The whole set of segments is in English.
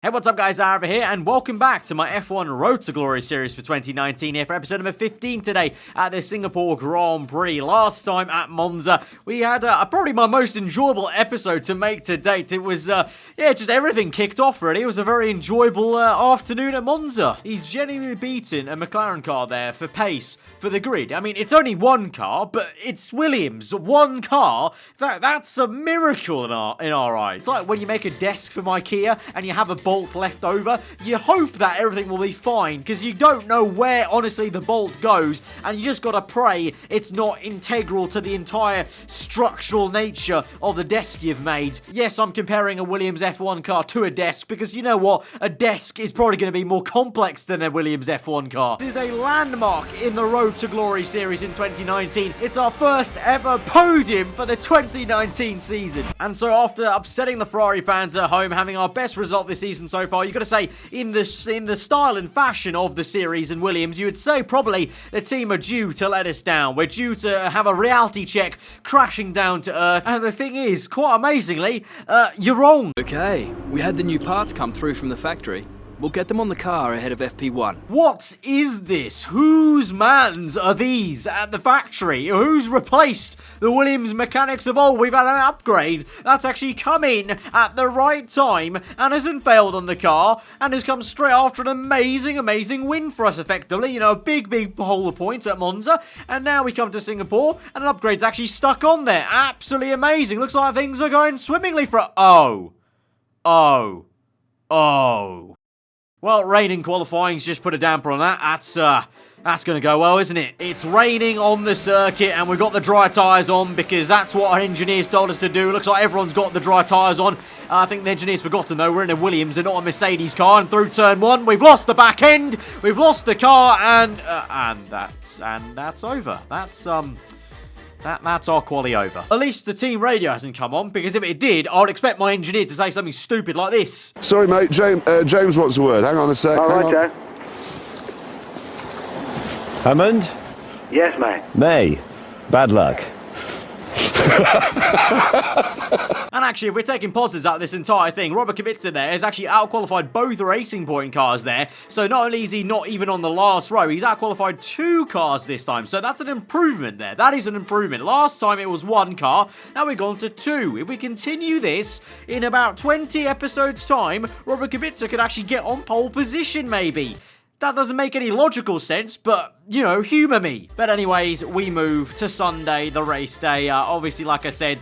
Hey, what's up guys, aarava here, and welcome back to my F1 Road to Glory series for 2019 here for episode number 15 today at the Singapore Grand Prix. Last time at Monza, we had probably my most enjoyable episode to make to date. It was, just everything kicked off really. It was a very enjoyable afternoon at Monza. He's genuinely beaten a McLaren car there for pace, for the grid. I mean, it's only one car, but it's Williams. One car, that's a miracle in our eyes. It's like when you make a desk from IKEA and you have a bolt left over, you hope that everything will be fine because you don't know where honestly the bolt goes, and you just gotta pray it's not integral to the entire structural nature of the desk you've made. Yes, I'm comparing a Williams F1 car to a desk because you know what, a desk is probably going to be more complex than a Williams F1 car. This is a landmark in the Road to Glory series in 2019. It's our first ever podium for the 2019 season, and so after upsetting the Ferrari fans at home, having our best result this season so far, you got to say in the style and fashion of the series and Williams, you would say probably the team are due to let us down. We're due to have a reality check, crashing down to earth. And the thing is, quite amazingly, you're wrong. Okay, we had the new parts come through from the factory. We'll get them on the car ahead of FP1. What is this? Whose mans are these at the factory? Who's replaced the Williams mechanics of old? We've had an upgrade that's actually come in at the right time and hasn't failed on the car and has come straight after an amazing win for us effectively. You know, a big haul of points at Monza, and now we come to Singapore and an upgrade's actually stuck on there. Absolutely amazing. Looks like things are going swimmingly for... Oh. Well, rain in qualifying's just put a damper on that. That's going to go well, isn't it? It's raining on the circuit, and we've got the dry tyres on because that's what our engineers told us to do. Looks like everyone's got the dry tyres on. I think the engineers forgotten, though. We're in a Williams and not a Mercedes car, and through turn one, we've lost the back end, we've lost the car, and that's over. That's our quali over. At least the team radio hasn't come on, because if it did, I would expect my engineer to say something stupid like this. Sorry, mate. James wants a word. Hang on a sec. All right, Joe. Hammond? Yes, mate. May. Bad luck. And actually, if we're taking positives out of this entire thing, Robert Kubica there has actually outqualified both Racing Point cars there. So not only is he not even on the last row, he's outqualified 2 cars this time. So that's an improvement there. That is an improvement. Last time it was 1 car, now we've gone to 2. If we continue this, in about 20 episodes time, Robert Kubica could actually get on pole position maybe. That doesn't make any logical sense, but, you know, humour me. But anyways, we move to Sunday, the race day. Obviously, like I said,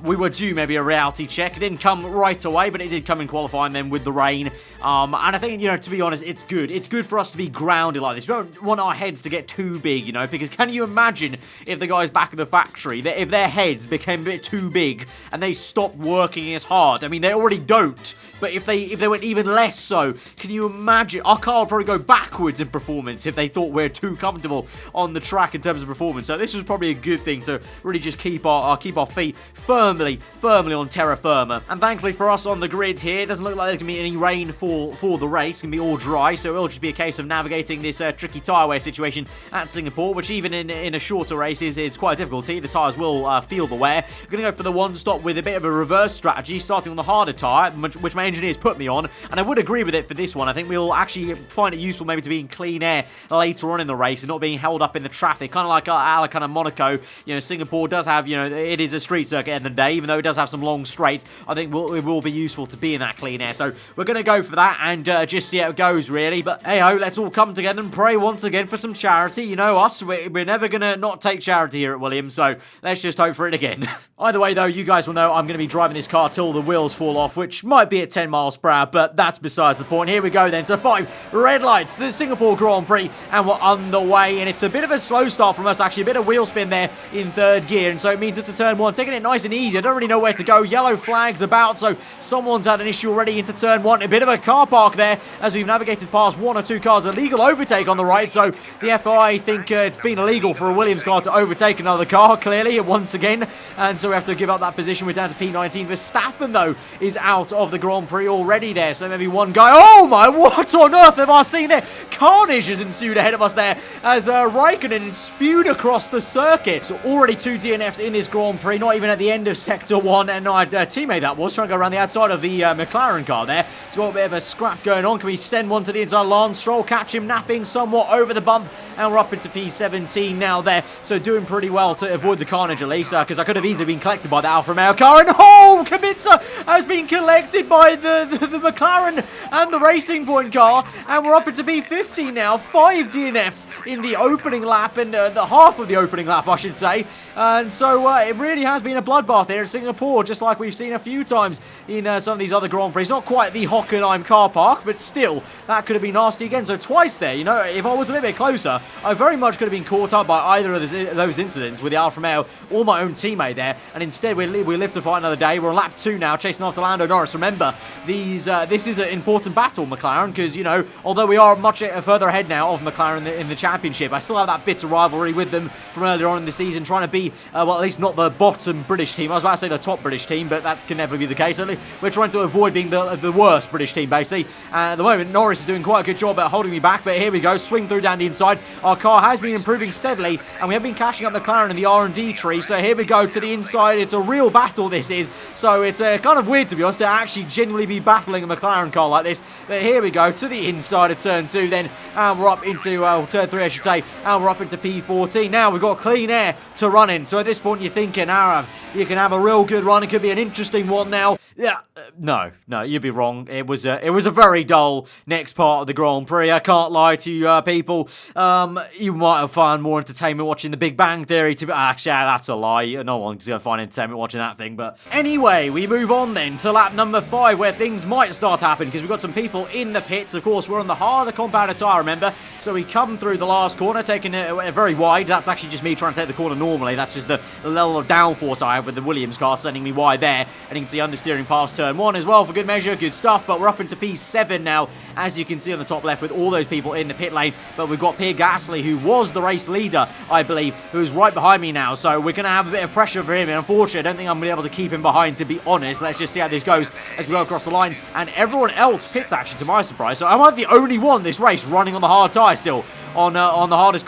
we were due maybe a reality check. It didn't come right away, but it did come in qualifying then with the rain. And I think, you know, to be honest, it's good. It's good for us to be grounded like this. We don't want our heads to get too big, you know, because can you imagine if the guys back at the factory, if their heads became a bit too big and they stopped working as hard? I mean, they already don't, but if they went even less so, can you imagine? Our car would probably go backwards in performance if they thought we're too comfortable on the track in terms of performance. So this was probably a good thing to really just keep our feet firmly on terra firma. And thankfully for us on the grid here, it doesn't look like there's gonna be any rain for the race. It's gonna be all dry, so it'll just be a case of navigating this tricky tyre wear situation at Singapore, which even in a shorter race is quite a difficulty. The tyres will feel the wear. We're gonna go for the one stop with a bit of a reverse strategy, starting on the harder tyre, which my engineers put me on, and I would agree with it for this one. I think we'll actually find it useful maybe to be in clean air later on in the race and not being held up in the traffic, kind of like kind of Monaco. You know, Singapore does have, you know, it is a street circuit at the end of the day, even though it does have some long straights. I think it will be useful to be in that clean air, so we're going to go for that and just see how it goes really. But hey ho, let's all come together and pray once again for some charity. You know us, we're never going to not take charity here at Williams, so let's just hope for it again. Either way though, you guys will know I'm going to be driving this car till the wheels fall off, which might be at 10 miles per hour, but that's besides the point. Here we go then to 5 red lights, the Singapore Grand Prix, and we're underway, and it's a bit of a slow start from us actually, a bit of wheel spin there in 3rd gear, and so it means it's a turn 1, taking it nice and easy. I don't really know where to go. Yellow flags about, so someone's had an issue already into turn 1. A bit of a car park there as we've navigated past 1 or 2 cars. Illegal overtake on the right, so the FIA think it's been illegal for a Williams car to overtake another car, clearly, once again, and so we have to give up that position. We're down to P19. Verstappen, though, is out of the Grand Prix already there, so maybe one guy... Oh my, what on earth have I seen there? Carnage has ensued ahead of us there there as Raikkonen spewed across the circuit. So already 2 DNFs in this Grand Prix, not even at the end of Sector 1. And our teammate that was trying to go around the outside of the McLaren car there. It's got a bit of a scrap going on. Can we send one to the inside? Lance Stroll, catch him napping somewhat over the bump. And we're up into P17 now there. So doing pretty well to avoid the carnage at least, because I could have easily been collected by the Alfa Romeo car. And Kubica has been collected by the McLaren and the Racing Point car. And we're up into P50 now. 5 DNFs in the opening lap, and the half of the opening lap, I should say. And so it really has been a bloodbath here in Singapore, just like we've seen a few times in some of these other Grand Prix. Not quite the Hockenheim car park, but still, that could have been nasty again. So twice there, you know, if I was a little bit closer, I very much could have been caught up by either of those incidents with the Alfa Romeo or my own teammate there. And instead, we live to fight another day. We're on lap 2 now, chasing after Lando Norris. Remember, this is an important battle, McLaren, because, you know, although we are much further ahead now of McLaren in the championship, I still have that bitter rivalry with them from earlier on in the season, trying to be, well, at least not the bottom British team. I was about to say the top British team, but that can never be the case. We're trying to avoid being the worst British team, basically. At the moment, Norris is doing quite a good job at holding me back, but here we go, swing through down the inside. Our car has been improving steadily, and we have been catching up McLaren in the R&D tree, so here we go to the inside. It's a real battle, this is. So it's kind of weird, to be honest, to actually genuinely be battling a McLaren car like this. But here we go to the inside of turn 2 then, and we're up into turn 3, I should say, and we're up into P14. Now we've got clean air to run in, so at this point you're thinking, Arav, you can have a real good run. It could be an interesting one now. Yeah, no, you'd be wrong. It was a very dull next part of the Grand Prix. I can't lie to you people. You might have found more entertainment watching the Big Bang Theory. Actually, that's a lie. No one's going to find entertainment watching that thing. But anyway, we move on then to lap number 5, where things might start happening, because we've got some people in the pits. Of course, we're on the harder compounded tyre, remember? So we come through the last corner, taking it very wide. That's actually just me trying to take the corner normally. That's just the level of downforce I have with the Williams car, sending me wide there. And you can see understeering past turn 1 as well for good measure. Good stuff. But we're up into P7 now, as you can see on the top left, with all those people in the pit lane. But we've got Pierre Gasly, who was the race leader, I believe, who's right behind me now. So we're going to have a bit of pressure for him. And unfortunately, I don't think I'm going to be able to keep him behind, to be honest. Let's just see how this goes as we go across the line. And everyone else pits, actually, to my surprise. So am I the only one this race running on the hard tyre still? On the harder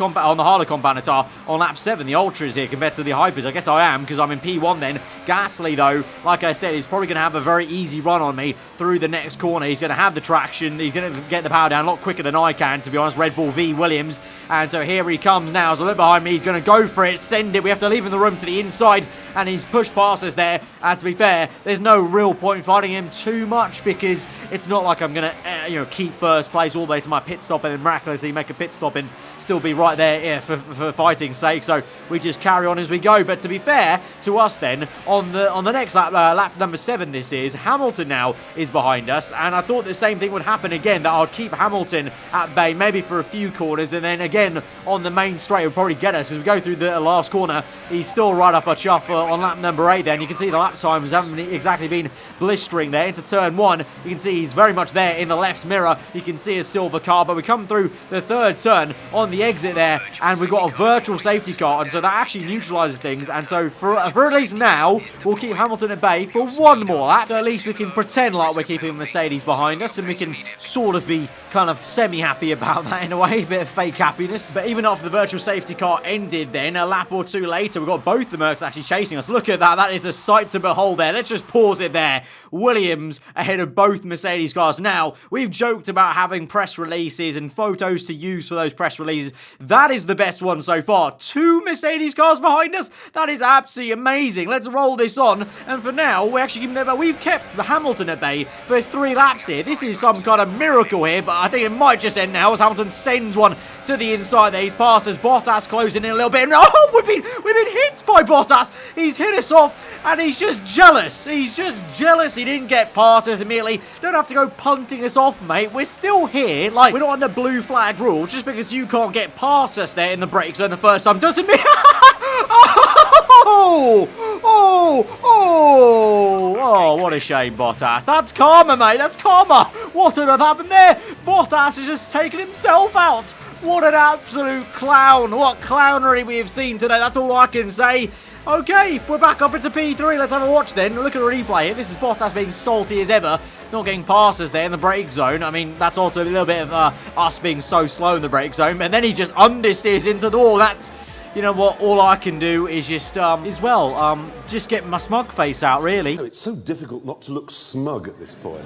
compounded tyre on lap 7, the Ultras here compared to the Hypers. I guess I am, because I'm in P1 then. Gasly, though, like I said, is probably going to have a very easy run on me through the next corner. He's going to have the traction. He's going to get the power down a lot quicker than I can, to be honest. Red Bull v Williams. And so here he comes now. So look behind me. He's going to go for it, send it. We have to leave him the room to the inside, and he's pushed past us there. And to be fair, there's no real point fighting him too much, because it's not like I'm going to keep first place all the way to my pit stop and then miraculously make a pit stop and still be right there for fighting's sake. So we just carry on as we go. But to be fair to us then, on the next lap, lap number 7 this is, Hamilton now is behind us, and I thought the same thing would happen again, that I'd keep Hamilton at bay maybe for a few corners, and then again on the main straight would probably get us as we go through the last corner. He's still right up our chuff on lap number 8 then. You can see the lap times haven't exactly been blistering there. Into turn 1, you can see he's very much there in the left mirror. You can see a silver car, but we come through the 3rd turn on the exit there, and we've got a virtual safety car, and so that actually neutralizes things. And so for at least now, we'll keep Hamilton at bay for one more lap. So at least we can pretend like we're keeping Mercedes behind us, and we can sort of be kind of semi-happy about that in a way, a bit of fake happiness. But even after the virtual safety car ended then, a lap or 2 later, we've got both the Mercs actually chasing us. Look at that. That is a sight to behold there. Let's just pause it there. Williams ahead of both Mercedes cars. Now, we've joked about having press releases and photos to use for those press releases. That is the best one so far. 2 Mercedes cars behind us. That is absolutely amazing. Let's roll this on. And for now, we've kept Hamilton at bay for 3 laps here. This is some kind of miracle here, but I think it might just end now as Hamilton sends one to the inside there. He's past us. Bottas closing in a little bit. No, we've been hit by Bottas. He's hit us off, and he's just jealous. He's just jealous he didn't get past us immediately. Don't have to go punting us off, mate. We're still here. Like, we're not under blue flag rules. Just because you can't get past us there in the brake zone the first time doesn't mean... Oh, what a shame, Bottas. That's karma, mate. That's karma. What on earth happened there? Bottas has just taken himself out. What an absolute clown. What clownery we have seen today. That's all I can say. Okay, we're back up into P3. Let's have a watch then. Look at a replay here. This is Bottas being salty as ever. Not getting past us there in the brake zone. I mean, that's also a little bit of us being so slow in the brake zone. And then he just understeers into the wall. That's, you know what, all I can do is just, just get my smug face out, really. Oh, it's so difficult not to look smug at this point.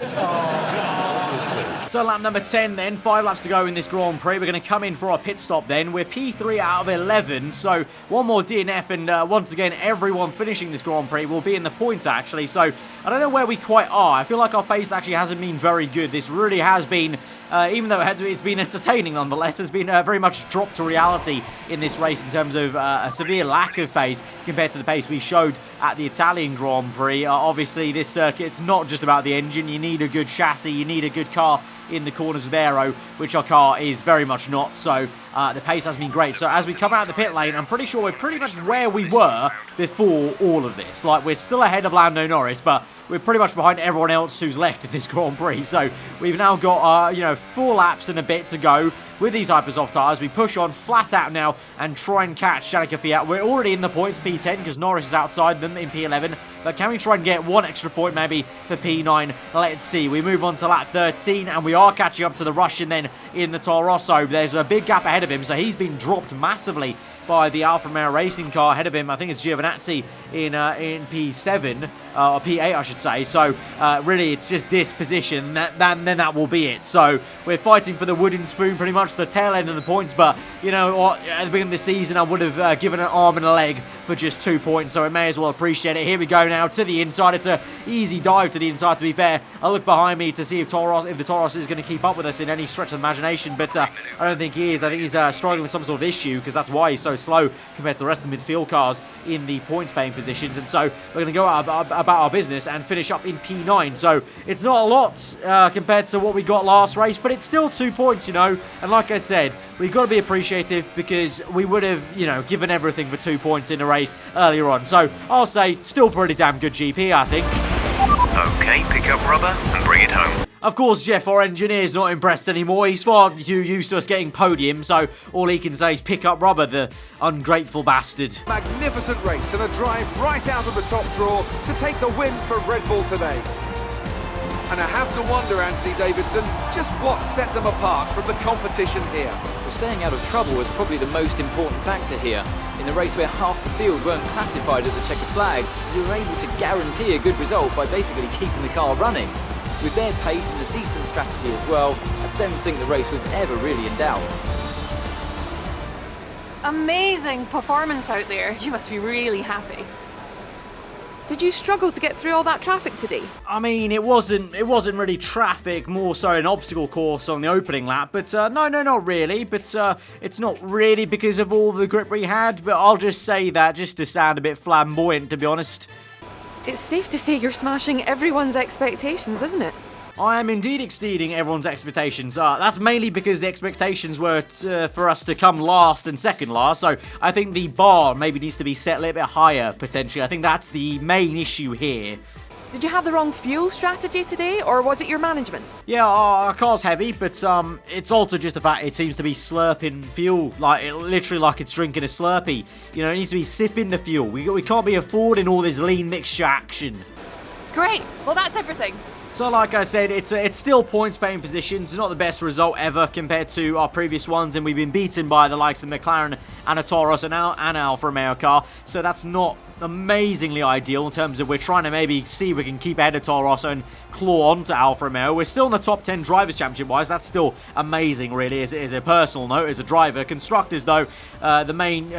So lap number 10 then, 5 laps to go in this Grand Prix. We're going to come in for our pit stop then. We're P3 out of 11, so one more DNF, and once again, everyone finishing this Grand Prix will be in the points, actually. So I don't know where we quite are. I feel like our pace actually hasn't been very good. This really has been, even though it's been entertaining nonetheless, has been very much dropped to reality in this race in terms of a severe lack of pace compared to the pace we showed at the Italian Grand Prix. Obviously, this circuit's not just about the engine. You need a good chassis, you need a good car in the corners with aero, which our car is very much not. So the pace has been great. So as we come out of the pit lane, I'm pretty sure we're pretty much where we were before all of this. Like, we're still ahead of Lando Norris, but we're pretty much behind everyone else who's left in this Grand Prix. So we've now got, 4 laps and a bit to go with these hyper-soft tyres. We push on flat out now and try and catch Danica Fiat. We're already in the points, P10, because Norris is outside them in P11. But can we try and get one extra point maybe for P9? Let's see. We move on to lap 13, and we are catching up to the Russian then in the Toro Rosso. There's a big gap ahead of him, so he's been dropped massively by the Alfa Romeo racing car ahead of him. I think it's Giovinazzi in P7, or P8 I should say. So really it's just this position, then that will be it. So we're fighting for the wooden spoon, pretty much the tail end of the points. But you know what, at the beginning of the season I would have given an arm and a leg for just 2 points, so we may as well appreciate it. Here we go now to the inside. It's an easy dive to the inside, to be fair. I look behind me to see if the Toros is going to keep up with us in any stretch of the imagination, but I don't think he is. I think he's struggling with some sort of issue, because that's why he's so slow compared to the rest of the midfield cars in the points-paying positions. And so we're going to go about our business and finish up in P9. So it's not a lot compared to what we got last race, but it's still 2 points, you know. And like I said, we've got to be appreciative, because we would have, given everything for 2 points in a race earlier on. So I'll say still pretty damn good GP, I think. Okay, pick up rubber and bring it home. Of course, Jeff, our engineer's not impressed anymore. He's far too used to us getting podium, so all he can say is pick up rubber, the ungrateful bastard. Magnificent race and a drive right out of the top draw to take the win for Red Bull today. And I have to wonder, Anthony Davidson, just what set them apart from the competition here. Well, staying out of trouble was probably the most important factor here. In a race where half the field weren't classified at the checkered flag, you were able to guarantee a good result by basically keeping the car running. With their pace and a decent strategy as well, I don't think the race was ever really in doubt. Amazing performance out there. You must be really happy. Did you struggle to get through all that traffic today? I mean, it wasn't really traffic, more so an obstacle course on the opening lap. But no, not really. But it's not really because of all the grip we had. But I'll just say that just to sound a bit flamboyant, to be honest. It's safe to say you're smashing everyone's expectations, isn't it? I am indeed exceeding everyone's expectations. That's mainly because the expectations were for us to come last and second last. So I think the bar maybe needs to be set a little bit higher, potentially. I think that's the main issue here. Did you have the wrong fuel strategy today, or was it your management? Yeah, our car's heavy, but it's also just the fact it seems to be slurping fuel, literally like it's drinking a Slurpee. You know, it needs to be sipping the fuel. We can't be affording all this lean mixture action. Great. Well, that's everything. So like I said, it's still points-paying positions. Not the best result ever compared to our previous ones, and we've been beaten by the likes of McLaren and a Taurus and an Alfa Romeo car. So that's not amazingly ideal in terms of we're trying to maybe see if we can keep ahead of Toro Rosso and claw on to Alfa Romeo. We're still in the top 10 Drivers' Championship-wise. That's still amazing, really, as a personal note, as a driver. Constructors, though, the main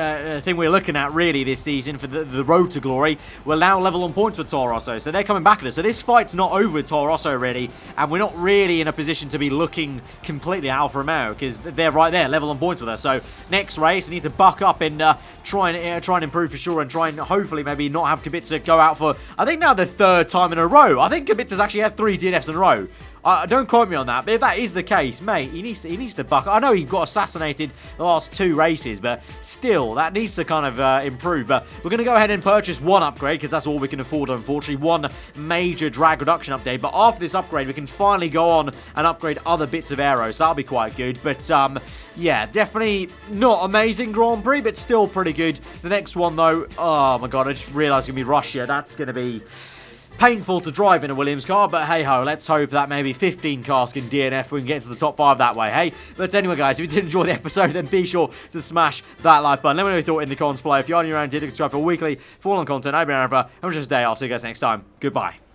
thing we're looking at, really, this season for the road to glory, we're now level on points with Toro Rosso. So they're coming back at us. So this fight's not over with Toro Rosso, really, and we're not really in a position to be looking completely at Alfa Romeo, because they're right there, level on points with us. So next race, we need to buck up and try and improve for sure, and try and hopefully maybe not have Kubica go out for, I think now the 3rd time in a row. I think Kubica's actually had 3 DNFs in a row. Don't quote me on that, but if that is the case, mate, he needs to buck. I know he got assassinated the last 2 races, but still, that needs to kind of improve. But we're going to go ahead and purchase one upgrade, because that's all we can afford, unfortunately. One major drag reduction update. But after this upgrade, we can finally go on and upgrade other bits of aero, so that'll be quite good. But yeah, definitely not amazing Grand Prix, but still pretty good. The next one, though, oh my god, god, I just realised it's going to be Russia. That's going to be painful to drive in a Williams car, but hey-ho, let's hope that maybe 15 cars can DNF, we can get into the top 5 that way, hey? But anyway, guys, if you did enjoy the episode, then be sure to smash that like button. Let me know what you thought in the comments below. If you are new around here, subscribe for weekly, full-on content. I've been aarava. Have a just day. I'll see you guys next time. Goodbye.